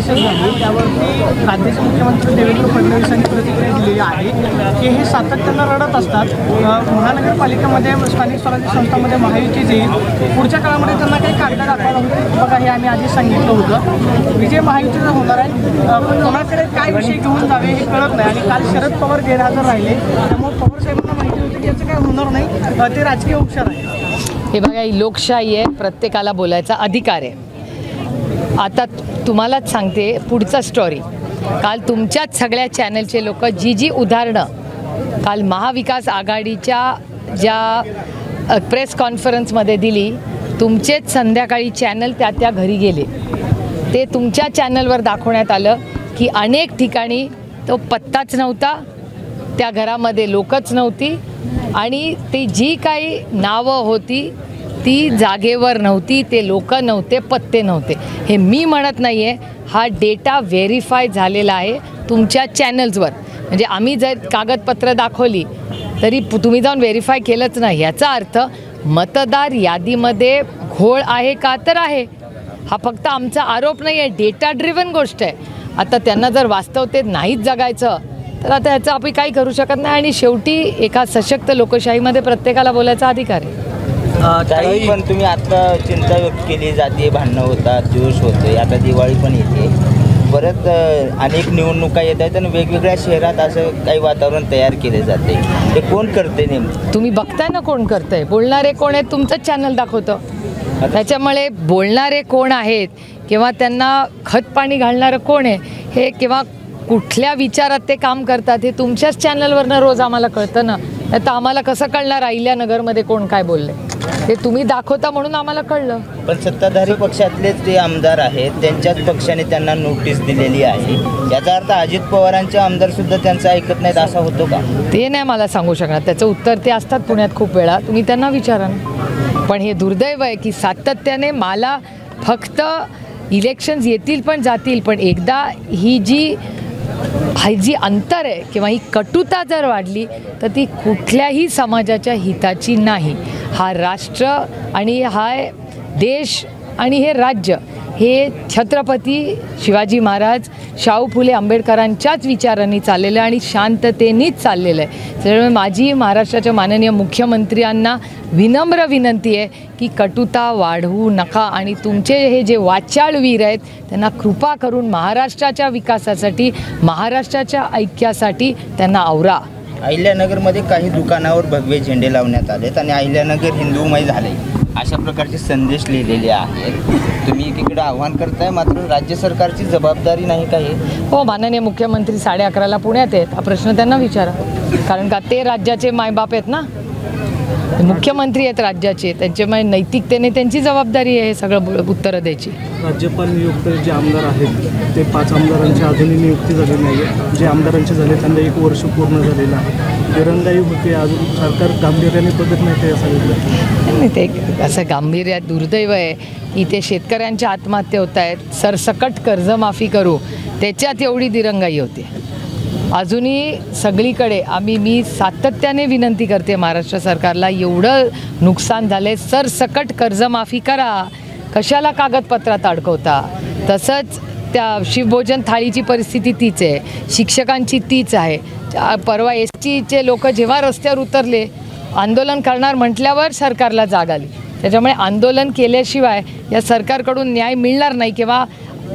परिषद झाली त्यावरती राज्याचे मुख्यमंत्री देवेंद्र फडणवीसांनी प्रतिक्रिया दिलेली आहे की हे सातत्यानं रडत असतात. महानगरपालिकेमध्ये स्थानिक स्वराज्य संस्थांमध्ये महायुती येईल, पुढच्या काळामध्ये त्यांना काही कागद दाखवायला होतं. बघा हे आम्ही आधी सांगितलं होतं विजय महायुतीचा होणार आहे, पण कोणाकडे काय विषय घेऊन जावे हे कळत नाही. आणि काल शरद पवार गैरहजर राहिले त्यामुळे पवार साहेबांना माहिती होती की याचं काय होणार नाही, ते राजकीय उपचार आहे. हे बघा ही लोकशाही आहे, प्रत्येकाला बोलायचा अधिकार आहे. आता तुम्हालाच सांगते पुढचा स्टोरी. काल तुमच्याच सगळ्या चॅनलचे लोक जी उदाहरणं काल महाविकास आघाडीच्या ज्या प्रेस कॉन्फरन्समध्ये दिली, तुमचेच संध्याकाळी चॅनल त्या घरी गेले. ते तुमच्या चॅनलवर दाखवण्यात आलं की अनेक ठिकाणी तो पत्ताच नव्हता, त्या घरामध्ये लोकच नव्हती आणि ती जी काही नावं होती ती जागेवर नव्हती, ते लोक नव्हते, पत्ते नव्हते. हे मी म्हणत नाही आहे, हा डेटा व्हेरीफाय झालेला आहे तुमच्या चॅनल्सवर. म्हणजे आम्ही जर कागदपत्र दाखवली तरी तुम्ही जाऊन व्हेरीफाय केलंच नाही, याचा अर्थ मतदार यादीमध्ये घोळ आहे का? तर आहे. हा फक्त आमचा आरोप नाही आहे, डेटा ड्रिव्हन गोष्ट आहे. आता त्यांना जर वास्तवतेत नाहीच जगायचं तर आता याचं आपण काही करू शकत नाही. आणि शेवटी एका सशक्त लोकशाहीमध्ये प्रत्येकाला बोलायचा अधिकार आहे. काही पण तुम्ही आता चिंता व्यक्त केली जाते, भांडणं होतात, जोश होते, आता दिवाळी पण येते, परत अनेक निवडणुका येत आहेत आणि वेगवेगळ्या शहरात असं काही वातावरण तयार केले जाते. हे कोण करते नेमकं? तुम्ही बघताय ना कोण करतंय. बोलणारे कोण आहेत तुमचंच चॅनल दाखवतं. त्याच्यामुळे बोलणारे कोण आहेत किंवा त्यांना खत पाणी घालणारं कोण आहे हे किंवा कुठल्या विचारात ते काम करतात हे तुमच्याच चॅनलवरनं रोज आम्हाला कळतं ना. आता आम्हाला कसं कळणार अहिल्यानगरमध्ये कोण काय बोलले? ते तुम्ही दाखवता म्हणून आम्हाला कळलं. पण सत्ताधारी पक्षातलेच ते आमदार आहेत, त्यांच्याच पक्षाने त्यांना नोटीस दिलेली आहे. याचा अर्थ अजित पवारांचे आमदार सुद्धा त्यांचं ऐकत नाहीत असा होतो का? ते नाही मला सांगू शकणार. त्याचं उत्तर ते असतात पुण्यात खूप वेळा, तुम्ही त्यांना विचारा ना. पण हे दुर्दैव आहे की सातत्याने मला फक्त इलेक्शन्स येतील पण जातील, पण एकदा ही जी अंतर आहे किंवा ही कटुता जर वाढली तर ती कुठल्याही समाजाच्या हिताची नाही. हा राष्ट्र आणि हा देश आणि हे राज्य हे छत्रपती शिवाजी महाराज, शाहू फुले आंबेडकरांच्याच विचारांनी चाललेलं आहे आणि शांततेनेच चाललेलं आहे. त्यामुळे माझी महाराष्ट्राच्या माननीय मुख्यमंत्र्यांना विनम्र विनंती आहे की कटुता वाढवू नका आणि तुमचे हे जे वाचाळवीर आहेत त्यांना कृपा करून महाराष्ट्राच्या विकासासाठी, महाराष्ट्राच्या ऐक्यासाठी त्यांना आवरा. अहिल्यानगरमध्ये काही दुकानावर भगवे झेंडे लावण्यात आलेत आणि अहिल्यानगर हिंदूमय झाले अशा प्रकारचे संदेश लिहिलेले आहेत. तुम्ही एकीकडे आव्हान करताय, मात्र राज्य सरकारची जबाबदारी नाही का? हो, माननीय मुख्यमंत्री 11:30ला पुण्यात आहेत. हा प्रश्न त्यांना विचारा, कारण का ते राज्याचे मायबाप आहेत ना, मुख्यमंत्री आहेत राज्याचे, त्यांच्यामुळे नैतिकतेने त्यांची जबाबदारी आहे हे सगळं उत्तरं द्यायची. राज्यपाल नियुक्त जे आमदार आहेत ते 5 आमदारांची अजूनही नियुक्ती झाली नाही आहे. जे आमदारांचे झाले त्यांना 1 वर्ष पूर्ण झालेलं आहे. दिरंगाई होते, अजून सरकार गांभीर्याने बघत नाही ते सगळं नाही. ते असं गांभीर्यात दुर्दैव आहे की ते शेतकऱ्यांच्या आत्महत्या होत आहेत, सरसकट कर्जमाफी करू त्याच्यात एवढी दिरंगाई होते. अजूनही सगळीकडे मी सातत्याने विनंती करते महाराष्ट्र सरकारला, एवढं नुकसान झाले, सरसकट कर्जमाफी करा, कशाला कागदपत्रात अडकवता. तसंच त्या शिवभोजन थाळीची परिस्थिती तीच आहे, शिक्षकांची तीच आहे. परवा STचे लोक जेव्हा रस्त्यावर उतरले, आंदोलन करणार म्हटल्यावर सरकारला जाग आली. त्याच्यामुळे आंदोलन केल्याशिवाय या सरकारकडून न्याय मिळणार नाही किंवा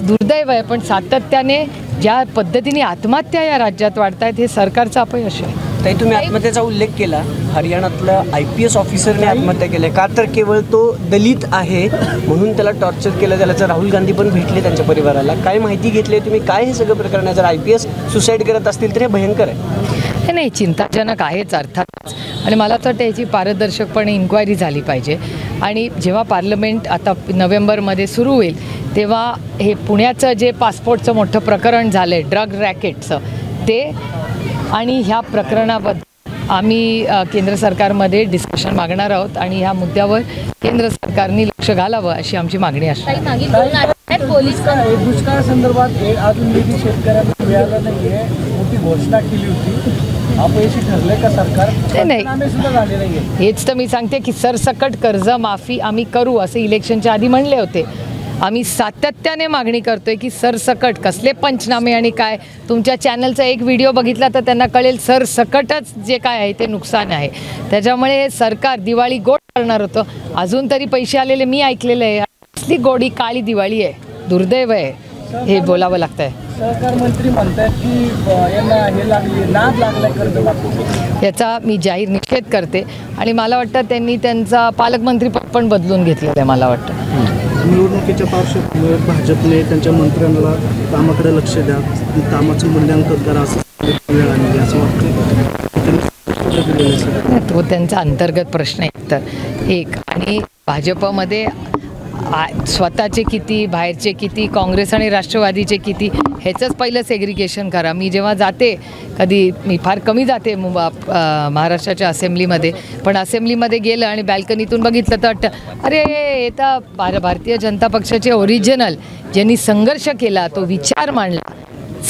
दुर्दैव आहे. पण सातत्याने ज्या पद्धतीने आत्महत्या या राज्यात वाढत आहेत हे सरकारचं अपयश आहे. ताई, तुम्ही आत्महत्येचा उल्लेख केला. हरियाणातलं IPS ऑफिसरने आत्महत्या केली, का तर केवळ तो दलित आहे म्हणून त्याला टॉर्चर केलं. त्याला राहुल गांधी पण भेटले त्यांच्या परिवाराला. काय माहिती घेतली तुम्ही? काय हे सगळं प्रकरण आहे? जर IPS सुसाईड करत असतील तर हे भयंकर आहे. नाही, चिंताजनक आहेच अर्थात. आणि मला असं वाटतं याची पारदर्शकपणे इन्क्वायरी झाली पाहिजे. आणि जेव्हा पार्लमेंट आता नोव्हेंबरमध्ये सुरू होईल तेव्हा हे पुण्याचं जे पासपोर्टचं मोठं प्रकरण झालं आहे, ड्रग रॅकेटचं, ते आणि ह्या प्रकरणाबद्दल आम्ही केंद्र सरकारमध्ये डिस्कशन मागणार आहोत आणि ह्या मुद्द्यावर केंद्र सरकारने लक्ष घालावं अशी आमची मागणी असते. दुष्काळ संदर्भात अजून निधी शेतकऱ्यांना मिळाला नाहीये, मोठी घोषणा केली होती, अपयशी ठरले का सरकार? नाही, हेच तर मी सांगते की सरसकट कर्जमाफी आम्ही करू असं इलेक्शनच्या आधी म्हणले होते आम्ही सातत्याने मागणी करतोय की सरसकट कसले पंचनामे आणि काय. तुमच्या चॅनलचा एक व्हिडिओ बघितला तर त्यांना कळेल सरसकटच जे काय आहे ते नुकसान आहे. त्याच्यामुळे हे सरकार दिवाळी गोड करणार होतं. अजून तरी पैसे आलेले मी ऐकलेलं आहे. असली गोडी काळी दिवाळी आहे. दुर्दैव आहे हे बोलावं लागतं आहे. सहकार मंत्री म्हणतात की यांना हे लागली नाद लागलाय कर्जमाफी. याचा मी जाहीर निषेध करते आणि मला वाटतं त्यांनी त्यांचा पालकमंत्री पण बदलून घेतलेलं आहे. मला वाटतं निवडणुकीच्या पार्श्वभूमीवर भाजपने त्यांच्या मंत्र्यांना कामाकडे लक्ष द्या, कामाचं मूल्यांकन करा असं वेळ आणली असं वाटतं. तो त्यांचा अंतर्गत प्रश्न आहे तर एक. आणि भाजपमध्ये स्वतःचे किती, बाहेरचे किती, काँग्रेस आणि राष्ट्रवादीचे किती, ह्याचंच पहिलं सेग्रिगेशन करा. मी जेव्हा जाते कधी, मी फार कमी जाते महाराष्ट्राच्या असेंब्लीमध्ये, पण असेंब्लीमध्ये गेलं आणि बॅल्कनीतून बघितलं तर वाटतं अरे हे तर भारतीय जनता पक्षाचे ओरिजिनल, ज्यांनी संघर्ष केला, तो विचार मांडला,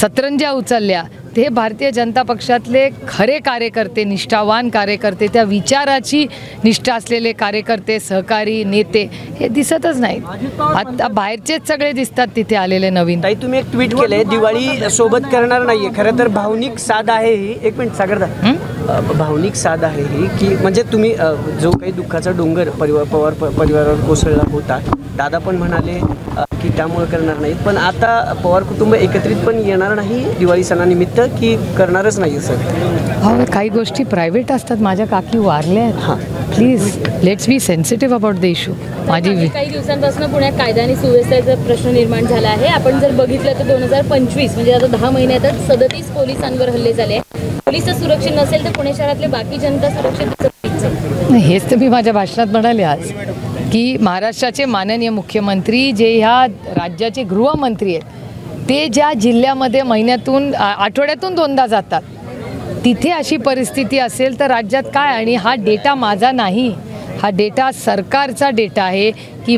सतरंज्या उचलल्या, ते भारतीय जनता पक्षातले खरे कार्यकर्ते, निष्ठावान कार्यकर्ते, त्या विचाराची निष्ठा असलेले कार्यकर्ते, सहकारी नेते हे दिसतच नाहीत. आता बाहेरचेच सगळे दिसतात तिथे आलेले नवीन. ताई, तुम्ही एक ट्विट केलंय दिवाळी सोबत करणार नाहीये. खरं तर भावनिक साध आहे ही. एक मिनिट सागरदा, भावनिक साध आहे ही की म्हणजे तुम्ही जो काही दुःखाचा डोंगर पवार परिवारावर कोसळला होता, दादा पण म्हणाले की त्यामुळे करणार नाहीत, पण आता पवार कुटुंब एकत्रित पण येणार नाही दिवाळी सणानिमित्त की करणारच नाही सर? हो, काही गोष्टी प्रायव्हेट असतात. माझ्या काकी वारल्या आहेत. हां, please let's be sensitive about the issue. माझी काही दिवसांपासून पुण्यात कायदा आणि सुव्यवस्थेचा प्रश्न निर्माण झाला आहे. आपण जर बघितलं तर 2025 म्हणजे आता 10 महिन्यातच 37 पोलिसांवर हल्ले झाले. पोलिस सुरक्षित नसेल तर पुणे शहरातले बाकी जनता सुरक्षित नाही. हेच तर मी माझ्या भाषणात म्हणाले आज की महाराष्ट्राचे माननीय मुख्यमंत्री जे ह्या राज्याचे गृहमंत्री आहेत, ते ज्या जिल्ह्यामध्ये महिन्यातून आठवड्यातून 2दा जातात, तिथे अशी परिस्थिती असेल तर राज्यात काय. आणि हा डेटा माझा नाही, हा डेटा सरकारचा डेटा आहे की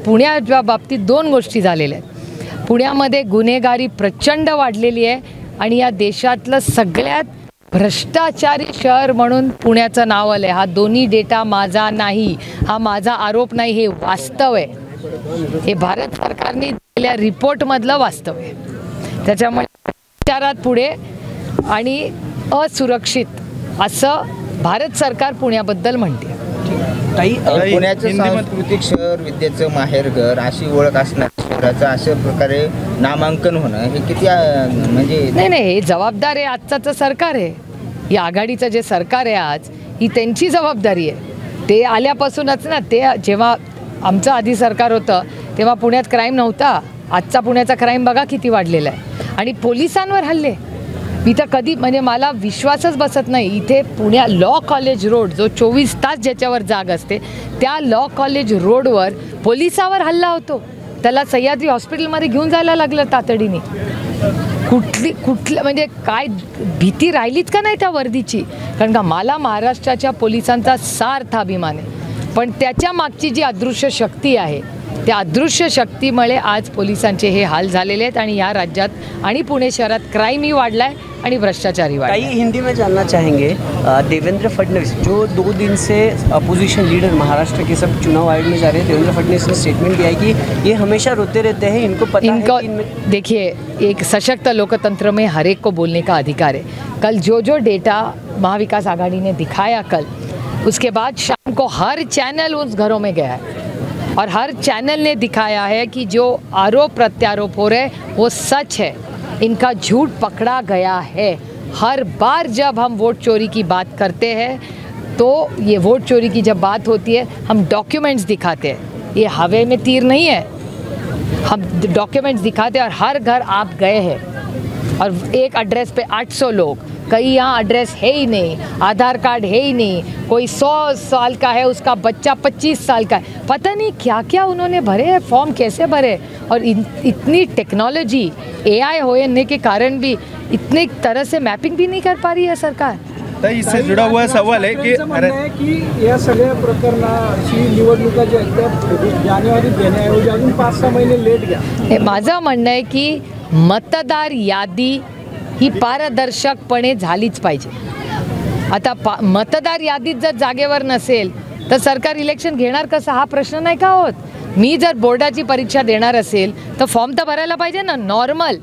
पुण्याच्या बाबतीत 2 गोष्टी झालेल्या आहेत. पुण्यामध्ये गुन्हेगारी प्रचंड वाढलेली आहे आणि या देशातलं सगळ्यात भ्रष्टाचारी शहर म्हणून पुण्याचं नाव आलं आहे. हा दोन्ही डेटा माझा नाही, हा माझा आरोप नाही, हे वास्तव आहे. हे भारत सरकारने दिलेल्या रिपोर्टमधलं वास्तव आहे. त्याच्यामुळे विचारात पुढे आणि असुरक्षित असं भारत सरकार पुण्याबद्दल म्हणते. पुण्याचं सांस्कृतिक शहर, विद्येचं माहेरघर अशी ओळख असणार शहराचं अशा प्रकारे नामांकन होणं हे किती म्हणजे नाही, हे जबाबदार आहे आजचं सरकार आहे. ही आघाडीचं जे सरकार आहे आज, ही त्यांची जबाबदारी आहे. ते आल्यापासूनच ना, ते जेव्हा आमचं आधी सरकार होतं तेव्हा पुण्यात क्राईम नव्हता. आजचा पुण्याचा क्राईम बघा किती वाढलेला आहे. आणि पोलिसांवर हल्ले, मी तर कधी म्हणजे मला विश्वासच बसत नाही. इथे पुण्या लॉ कॉलेज रोड जो 24 तास ज्याच्यावर जाग असते, त्या लॉ कॉलेज रोडवर पोलिसावर हल्ला होतो. त्याला सह्याद्री हॉस्पिटलमध्ये घेऊन जायला लागलं तातडीने. कुठलं म्हणजे काय भीती राहिलीच का नाही त्या वर्दीची? कारण का मला महाराष्ट्राच्या पोलिसांचा सार्थ अभिमान आहे, पण त्याच्या मागची जी अदृश्य शक्ती आहे, त्या अदृश्य शक्तीमुळे आज पोलिसांचे हे हाल झालेले आहेत. आणि या राज्यात आणि पुणे शहरात क्राईमही वाढला आहे आणि भ्रष्टाचारही वाढला है. हिंदी में जानना चाहेंगे, देवेंद्र फडणवीस जो 2 दिन से अपोजिशन लीडर महाराष्ट्र के सब चुनाव आयोग में जा रहे हैं, देवेंद्र फडणवीस ने स्टेटमेंट दिया है कि ये हमेशा रोते रहते हैं, इनको पता है कि इनमें देखिए, एक सशक्त लोकतंत्र में हर एक को बोलने का अधिकार है. कल जो डेटा महाविकास आघाड़ी ने दिखाया कल, उसके बाद शाम को हर चैनल उस घरों में गया है और हर चैनल ने दिखाया है कि जो आरोप प्रत्यारोप हो रहे वो सच है. इनका झूठ पकड़ा गया है. हर बार जब हम वोट चोरी की बात करते हैं तो ये वोट चोरी की जब बात होती है, हम डॉक्यूमेंट्स दिखाते हैं. ये हवा में तीर नहीं है, हम डॉक्यूमेंट्स दिखाते हैं. और हर घर आप गए हैं और एक एड्रेस पे 800 लोग, कहीं यहाँ एड्रेस है ही नहीं, आधार कार्ड है ही नहीं, कोई 100 साल का है, उसका बच्चा 25 साल का है. पता नहीं क्या क्या उन्होंने भरे हैं, फॉर्म कैसे भरे. और इतनी टेक्नोलॉजी AI होने के कारण भी इतने तरह से मैपिंग भी नहीं कर पा रही है सरकार. तर इससे जुड़ा हुआ सवाल है कि की या सगळ्या प्रकरणाची निवडणुका ज्या आहेत जानेवारी देण्याऐवजी अजून 5-6 महिने लेट घ्या. माझं म्हणणं आहे की मतदार यादी ही पारदर्शकपणे झालीच पाहिजे. आता मतदार यादीत जर जागेवर नसेल तर सरकार इलेक्शन घेणार कसं, हा प्रश्न नाही का होत. मी जर बोर्डाची परीक्षा देणार असेल तर फॉर्म तर भरायला पाहिजे ना. नॉर्मल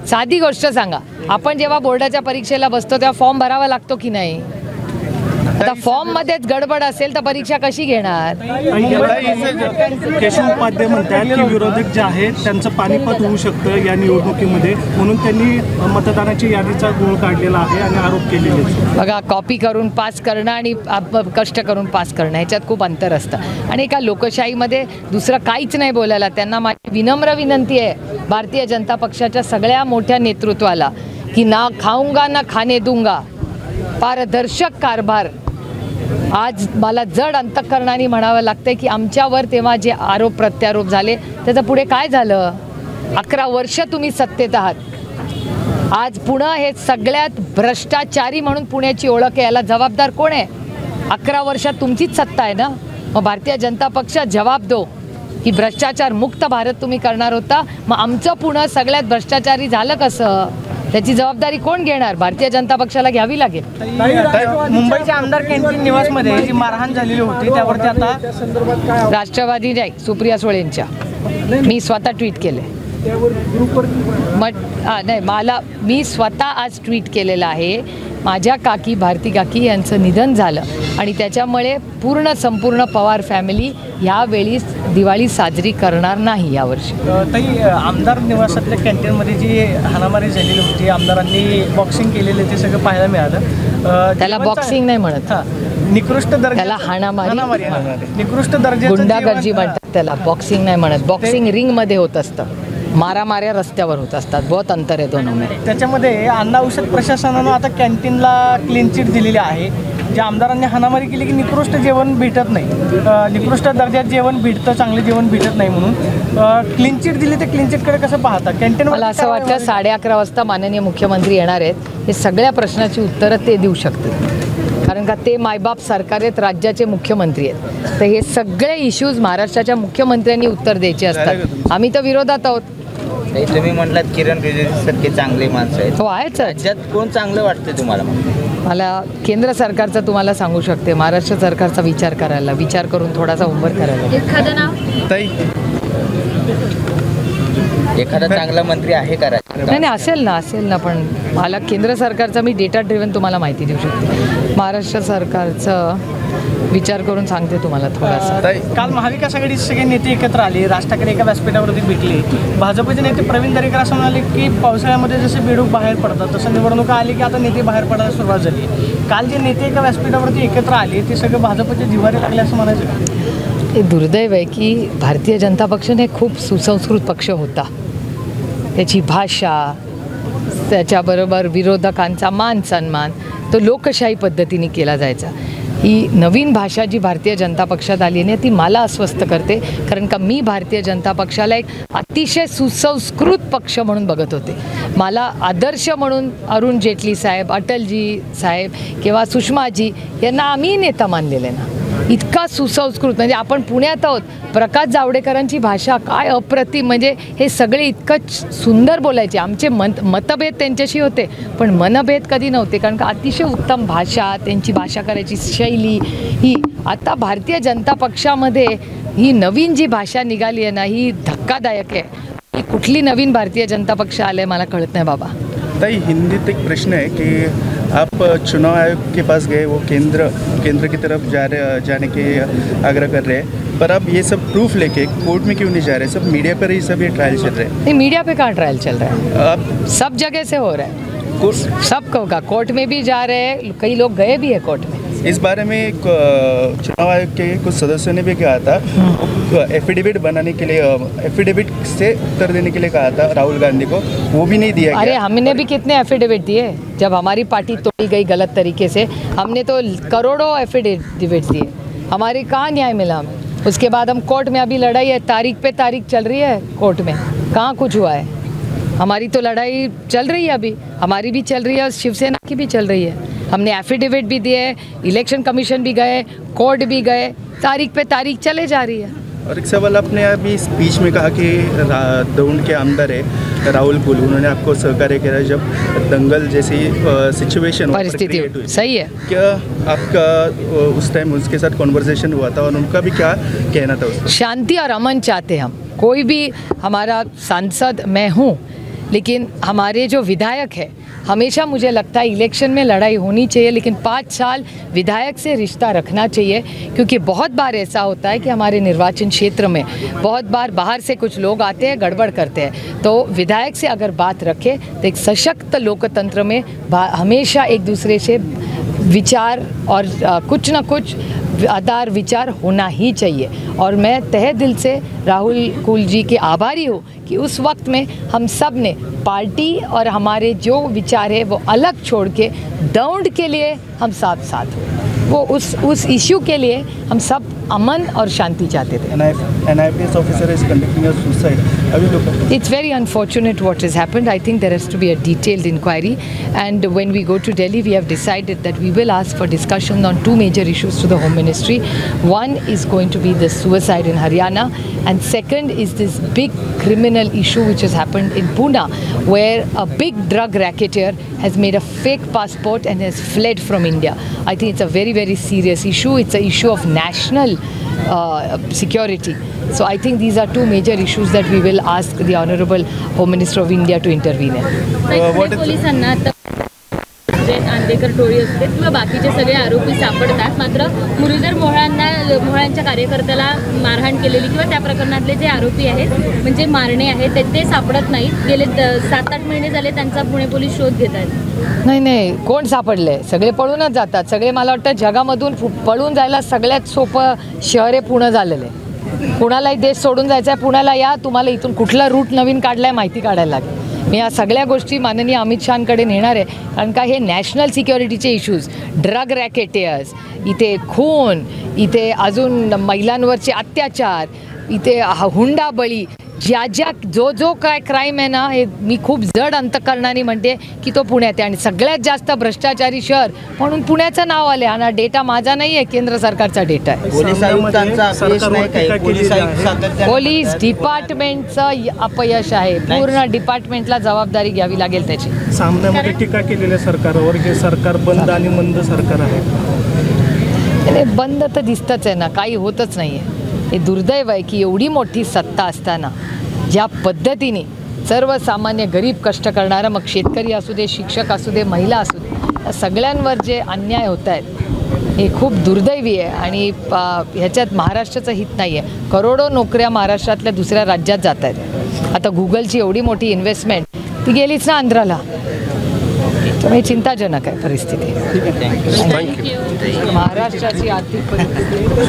साधी गोष्ट सांगा, आपण जेव्हा बोर्डाच्या परीक्षेला बसतो तेव्हा फॉर्म भरावा लागतो की नाही? आता फॉर्म मध्येच गडबड असेल तर परीक्षा कशी घेणार? केशव उपाध्याय म्हणतात की विरोधक जे आहेत त्यांचं पानिपत होऊ शकतं या निवडणुकीमध्ये, म्हणून त्यांनी मतदानाची यादीचा गोळ काढलेला आहे आणि आरोप केलेले. बघा, कॉपी करून पास करणं आणि कष्ट करून पास करणं ह्याच्यात खूप अंतर असतं. आणि एका लोकशाहीमध्ये दुसरं काहीच नाही बोलायला. त्यांना माझी विनम्र विनंती आहे भारतीय जनता पक्षाच्या सगळ्या मोठ्या नेतृत्वाला की ना खाऊंगा ना खाने दूंगा, पारदर्शक कारभार. आज मला जड अंतःकरणाने म्हणावं लागतंय की आमच्यावर तेव्हा जे आरोप प्रत्यारोप झाले त्याचं पुढे काय झालं? 11 वर्ष तुम्ही सत्तेत आहात. आज पुणे हे सगळ्यात भ्रष्टाचारी म्हणून पुण्याची ओळख आहे. याला जबाबदार कोण आहे? 11 वर्षात तुमचीच सत्ता आहे ना. मग भारतीय जनता पक्ष जबाब दो की भ्रष्टाचार मुक्त भारत तुम्ही करणार होता, मग आमचं पुणे सगळ्यात भ्रष्टाचारी झालं कसं? त्याची जबाबदारी कोण घेणार? भारतीय जनता पक्षाला घ्यावी लागेल. मुंबईच्या आमदार कॅन्टीन निवासमध्ये जी मारहाण झालेली होती त्यावरती आता राष्ट्रवादी नाही, सुप्रिया सुळेंच्या मी स्वतः ट्विट केले. मी स्वतः आज ट्विट केलेलं आहे. माझ्या काकी भारती काकी यांचं निधन झालं आणि त्याच्यामुळे संपूर्ण पवार फॅमिली यावेळी दिवाळी साजरी करणार नाही यावर्षी. ताई, आमदार निवासातल्या कॅन्टीनमध्ये जी हाणामारी झालेली होती, आमदारांनी बॉक्सिंग केलेले ते सगळं पाहायला मिळालं. त्याला बॉक्सिंग नाही म्हणत, निकृष्ट दर्जा, त्याला हाणामारी निकृष्ट दर्जाचं गुंडागर्दी म्हणतात त्याला. बॉक्सिंग नाही म्हणत. बॉक्सिंग रिंगमध्ये होत असतं, मारामाऱ्या रस्त्यावर होत असतात. बहुत अंतर आहे दोनों. त्याच्यामध्ये अन्न औषध प्रशासनानं आता कॅन्टीनला क्लीन चिट दिलेली आहे. ज्या आमदारांनी हाणामारी केली की निकृष्ट जेवण भेटत नाही, निकृष्ट दर्जात जेवण भेटतं, चांगले जेवण भेटत नाही म्हणून क्लीन चिट दिली. ते क्लीन चिटकडे कसं पाहता? कॅन्टीन मला असं वाटतं 11:30 वाजता माननीय मुख्यमंत्री येणार आहेत. हे सगळ्या प्रश्नाची उत्तरं ते देऊ शकतील, कारण का ते मायबाप सरकार आहेत, राज्याचे मुख्यमंत्री आहेत. तर हे सगळे इश्यूज महाराष्ट्राच्या मुख्यमंत्र्यांनी उत्तर द्यायचे असतात. आम्ही तर विरोधात आहोत. तुम्ही म्हटलात किरण रिजिजूसारखे चांगले माणसं आहेत. हो आहेच. राज्यात कोण चांगलं वाटतं तुम्हाला? मला केंद्र सरकारचं तुम्हाला सांगू शकते, महाराष्ट्र सरकारचा विचार करून थोडासा होमवर्क करायला. एखादं नाव ताई, एखादा चांगला मंत्री आहे का? नाही असेल ना, पण मला केंद्र सरकारचा मी डेटा ड्रिव्हन तुम्हाला माहिती देऊ शकते. महाराष्ट्र सरकारचं विचार करून सांगते तुम्हाला थोडासा. काल महाविकास आघाडीचे सगळे नेते एकत्र आले, राज ठाकरे एका व्यासपीठावरती भेटले. भाजपचे नेते प्रवीण दरेकर असं म्हणाले की पावसाळ्यामध्ये जसे बेडूक बाहेर पडतात तसं निवडणुका आली की आता नेते बाहेर पडायला सुरुवात झाली. काल जे नेते एका व्यासपीठावरती एकत्र आले ते सगळे भाजपचे जिव्हारी लागले असं म्हणायचं. हे दुर्दैव आहे की भारतीय जनता पक्षाने खूप सुसंस्कृत पक्ष होता. त्याची भाषा, त्याच्याबरोबर विरोधकांचा मान सन्मान तो लोकशाही पद्धतीने केला जायचा. ही नवीन भाषा जी भारतीय जनता पक्षात आली आहे ती मला अस्वस्थ करते, कारण का मी भारतीय जनता पक्षाला एक अतिशय सुसंस्कृत पक्ष म्हणून बघत होते. मला आदर्श म्हणून अरुण जेटली साहेब, अटलजी साहेब किंवा सुषमाजी यांना आम्ही नेता मानलेले ना. इतका सुसंस्कृत, म्हणजे आपण पुण्यात आहोत, प्रकाश जावडेकरांची भाषा काय अप्रतिम, म्हणजे हे सगळे इतकं सुंदर बोलायचे. आमचे मतभेद त्यांच्याशी होते पण मनभेद कधी नव्हते, कारण का अतिशय उत्तम भाषा, त्यांची भाषा करायची शैली ही. आता भारतीय जनता पक्षामध्ये ही नवीन जी भाषा निघाली आहे ना ही धक्कादायक आहे. कुठली नवीन भारतीय जनता पक्ष आले मला कळत नाही बाबा. ताई, हिंदीत एक प्रश्न है कि आप चुनाव आयोग के पास गए, वो केंद्र की तरफ जाने के आग्रह कर रहे हैं, पर अब ये सब प्रूफ लेके कोर्ट में क्यों नहीं जा रहे? सब मीडिया पर ही सब ये ट्रायल चल रहे हैं. नहीं, मीडिया पे कहाँ ट्रायल चल रहा है? अब सब जगह से हो रहा है. सबको का कोर्ट में भी जा रहे हैं, कई लोग गए भी है कोर्ट में. इस बारे में चुनाव आयोग के कुछ सदस्यों ने भी कहा था, एफिडेविट बनाने के लिए, एफिडेविट से उत्तर देने के लिए कहा था राहुल गांधी को, वो भी नहीं दिया. अरे हमने भी कितने एफिडेविट दिए जब हमारी पार्टी तोड़ी गई गलत तरीके से. हमने तो करोड़ों एफिडेविट दिए, हमारी कहाँ न्याय मिला हमें. उसके बाद हम कोर्ट में अभी लड़ाई है, तारीख पे तारीख चल रही है कोर्ट में, कहाँ कुछ हुआ है. हमारी तो लड़ाई चल रही है अभी, हमारी भी चल रही है और शिवसेना की भी चल रही है. हमने एफिडेविट भी दिए, इलेक्शन कमीशन भी गए, कोर्ट भी गए, तारीख पे तारीख चले जा रही है. और एक सवाल, आपने अभी स्पीच में कहा कि दौंड के आमदार है राहुल कुल, उन्होंने आपको सहकार्य किया जब दंगल जैसी सिचुएशन परिस्थिति हुई। सही है। क्या आपका उस टाइम उसके साथ कॉन्वर्सेशन हुआ था और उनका भी क्या कहना था उसमें? शांति और अमन चाहते हम। कोई भी हमारा सांसद मैं हूँ, लेकिन हमारे जो विधायक है, हमेशा मुझे लगता है इलेक्शन में लड़ाई होनी चाहिए, लेकिन 5 साल विधायक से रिश्ता रखना चाहिए, क्योंकि बहुत बार ऐसा होता है कि हमारे निर्वाचन क्षेत्र में बहुत बार बाहर से कुछ लोग आते हैं, गड़बड़ करते हैं। तो विधायक से अगर बात रखें तो एक सशक्त लोकतंत्र में हमेशा एक दूसरे से विचार और कुछ ना कुछ आधार विचार होना ही चाहिए। और मैं तहे दिल से राहुल कुल जी के आभारी हूँ कि उस वक्त में हम सब ने पार्टी और हमारे जो विचार है वो अलग छोड़ के दौंड के लिए हम साथ साथ हो, वो उस इश्यू के लिए हम सब अमन और शांति चाहते थे। An IPS officer is conducting a suicide. अभी लोग It's very unfortunate what has happened. I think there has to be a detailed inquiry, and when we go to Delhi, we have decided that we will ask for discussion on 2 major issues to the Home Ministry. One is going to be the suicide in Haryana, and second is this big criminal issue which has happened in Pune, where a big drug racketeer has made a fake passport and has fled from India. I think it's a very, very serious issue. It's an issue of national security. So I think these are 2 major issues that we will ask the Honorable Home Minister of India to intervene in. पोलिसांना आता आंदेकर टोळी असते किंवा बाकीचे सगळे आरोपी सापडतात, मात्र मुरलीधर मोहोळांच्या कार्यकर्त्याला मारहाण केलेली किंवा त्या प्रकरणातले जे आरोपी आहेत म्हणजे मारणे आहेत ते सापडत नाहीत. गेले 7-8 महिने झाले त्यांचा पुणे पोलीस शोध घेत आहेत. नाही, कोण सापडले? सगळे पळूनच जातात. सगळे मला वाटतं जगामधून पळून जायला सगळ्यात सोपं शहर आहे पुणे झालेलं आहे. कुणालाही देश सोडून जायचं आहे, पुण्याला या, तुम्हाला इथून कुठला रूट नवीन काढला आहे माहिती काढायला लागेल. मी या सगळ्या गोष्टी माननीय अमित शहांकडे नेणार आहे, कारण का हे नॅशनल सिक्युरिटीचे इश्यूज, ड्रग रॅकेटेयर्स, इथे खून, इथे अजून महिलांवरचे अत्याचार, इथे हुंडाबळी, जो काय क्राईम आहे ना, हे मी खूप जड अंतकरणाने म्हणते की तो पुण्यात आहे. आणि सगळ्यात जास्त भ्रष्टाचारी शहर म्हणून पुण्याचं नाव आले. हा डेटा माझा नाही आहे, केंद्र सरकारचा डेटा आहे. पोलीस डिपार्टमेंटचं अपयश आहे. पूर्ण डिपार्टमेंटला जबाबदारी घ्यावी लागेल त्याची. सामन्यामध्ये टीका केलेल्या सरकारवर हे सरकार बंद आणि मंद सरकार आहे. बंद तर दिसतच आहे ना, काही होतच नाही आहे. हे दुर्दैव आहे की एवढी मोठी सत्ता असताना ज्या पद्धतीने सर्वसामान्य गरीब कष्ट करणारा, मग शेतकरी असू दे, शिक्षक असू दे, महिला असू दे, या सगळ्यांवर जे अन्याय होत आहेत हे खूप दुर्दैवी आहे. आणि ह्याच्यात महाराष्ट्राचं हित नाही आहे. करोडो नोकऱ्या महाराष्ट्रातल्या दुसऱ्या राज्यात जात आहेत. आता गुगलची एवढी मोठी इन्व्हेस्टमेंट ती गेलीच ना आंध्राला. त्यामुळे चिंताजनक आहे परिस्थिती. महाराष्ट्राची आर्थिक परिस्थिती.